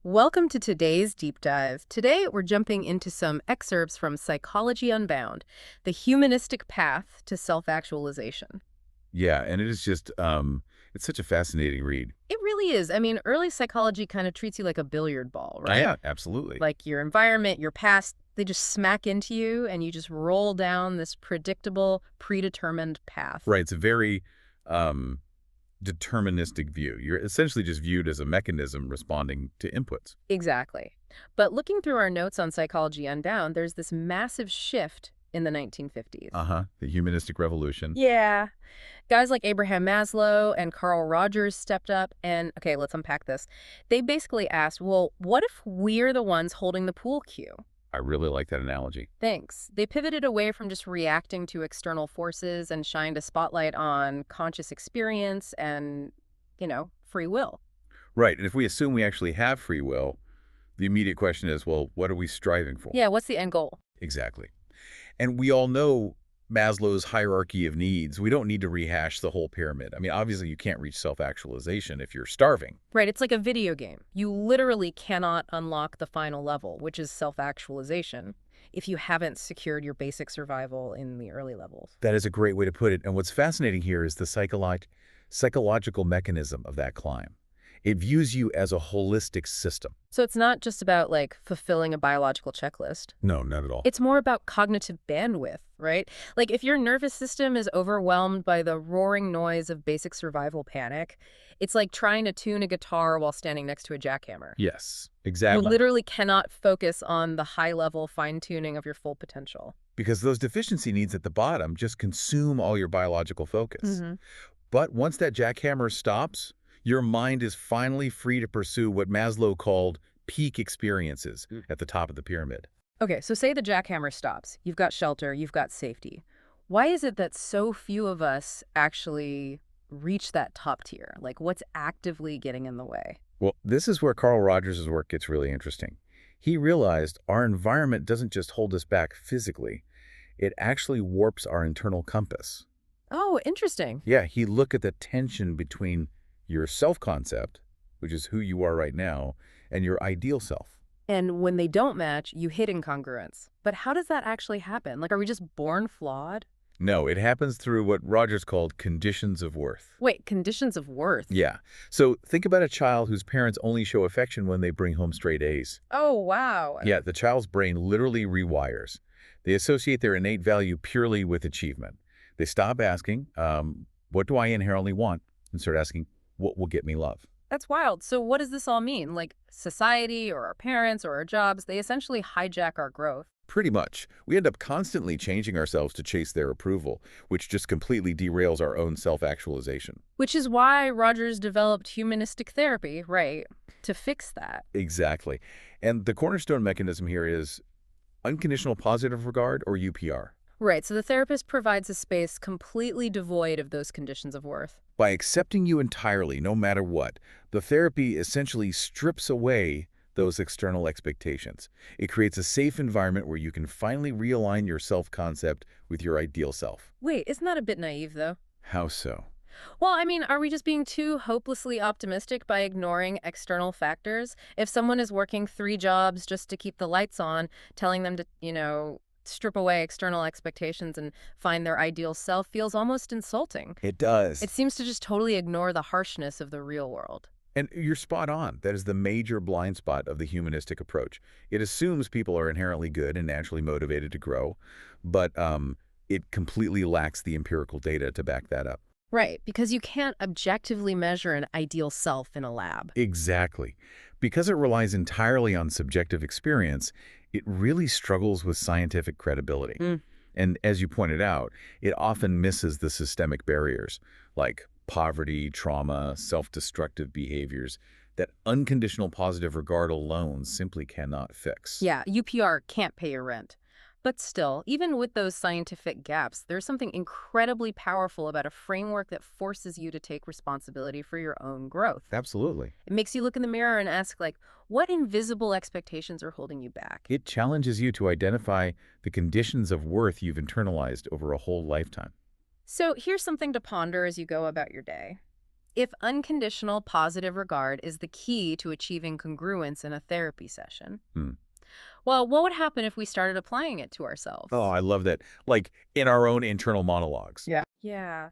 Welcome to today's deep dive. Today, we're jumping into some excerpts from Psychology Unbound, the humanistic path to self-actualization. Yeah, and it is just, it's such a fascinating read. It really is. I mean, early psychology kind of treats you like a billiard ball, Oh, right? yeah, absolutely. Like your environment, your past, they just smack into you and you just roll down this predictable, predetermined path. Right, it's a very um, deterministic view. You're essentially just viewed as a mechanism responding to inputs. Exactly. But looking through our notes on Psychology Unbound, there's this massive shift in the 1950s. Uh-huh, the humanistic revolution. Yeah. Guys like Abraham Maslow and Carl Rogers stepped up and, okay, let's unpack this. They basically asked, well, what if we're the ones holding the pool cue? I really like that analogy. Thanks. They pivoted away from just reacting to external forces and shined a spotlight on conscious experience and, free will. Right, and if we assume we actually have free will, the immediate question is, well, what are we striving for? Yeah, what's the end goal? Exactly. And we all know Maslow's hierarchy of needs. We don't need to rehash the whole pyramid. I mean, obviously, you can't reach self-actualization if you're starving. Right, it's like a video game. You literally cannot unlock the final level, which is self-actualization, if you haven't secured your basic survival in the early levels. That is a great way to put it. And what's fascinating here is the psychological mechanism of that climb. It views you as a holistic system. So it's not just about like fulfilling a biological checklist. No, not at all. It's more about cognitive bandwidth, right? Like if your nervous system is overwhelmed by the roaring noise of basic survival panic, it's like trying to tune a guitar while standing next to a jackhammer. Yes, You exactly. literally cannot focus on the high-level fine-tuning of your full potential. Because those deficiency needs at the bottom just consume all your biological focus. hmm But once that jackhammer stops, your mind is finally free to pursue what Maslow called peak experiences at the top of the pyramid. Okay, so say the jackhammer stops. You've got shelter, you've got safety. Why is it that so few of us actually reach that top tier? Like what's actively getting in the way? Well, this is where Carl Rogers' work gets really interesting. He realized our environment doesn't just hold us back physically, it actually warps our internal compass. Oh, interesting. Yeah, he looked at the tension between your self-concept, which is who you are right now, and your ideal self. And when they don't match, you hit incongruence. But how does that actually happen? Like, are we just born flawed? No, it happens through what Rogers called conditions of worth. Wait, conditions of worth? Yeah. So think about a child whose parents only show affection when they bring home straight A's. Oh, wow. Yeah, the child's brain literally rewires. They associate their innate value purely with achievement. They stop asking, what do I inherently want? And start asking, what will get me love? That's wild. So what does this all mean? Like society or our parents or our jobs, they essentially hijack our growth. Pretty much. We end up constantly changing ourselves to chase their approval, which just completely derails our own self-actualization. Which is why Rogers developed humanistic therapy, right, to fix that. Exactly. And the cornerstone mechanism here is unconditional positive regard, or UPR. Right, so the therapist provides a space completely devoid of those conditions of worth. By accepting you entirely, no matter what, the therapy essentially strips away those external expectations. It creates a safe environment where you can finally realign your self-concept with your ideal self. Wait, isn't that a bit naive, though? How so? Well, I mean, are we just being too hopelessly optimistic by ignoring external factors? If someone is working 3 jobs just to keep the lights on, telling them to, strip away external expectations and find their ideal self feels almost insulting. It does. It seems to just totally ignore the harshness of the real world. And you're spot on. That is the major blind spot of the humanistic approach. It assumes people are inherently good and naturally motivated to grow, but it completely lacks the empirical data to back that up. Right, because you can't objectively measure an ideal self in a lab. Exactly. Because it relies entirely on subjective experience, it really struggles with scientific credibility. Mm. And as you pointed out, it often misses the systemic barriers, like poverty, trauma, self-destructive behaviors, that unconditional positive regard alone simply cannot fix. Yeah, UPR can't pay your rent. But still, even with those scientific gaps, there's something incredibly powerful about a framework that forces you to take responsibility for your own growth. Absolutely. It makes you look in the mirror and ask, like, what invisible expectations are holding you back? It challenges you to identify the conditions of worth you've internalized over a whole lifetime. So here's something to ponder as you go about your day. If unconditional positive regard is the key to achieving congruence in a therapy session, Hmm. well, what would happen if we started applying it to Oh, ourselves? I love that. Like in our own internal monologues. Yeah.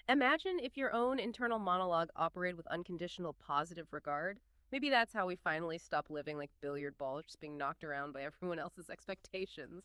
Imagine if your own internal monologue operated with unconditional positive regard. Maybe that's how we finally stop living like billiard balls, just being knocked around by everyone else's expectations.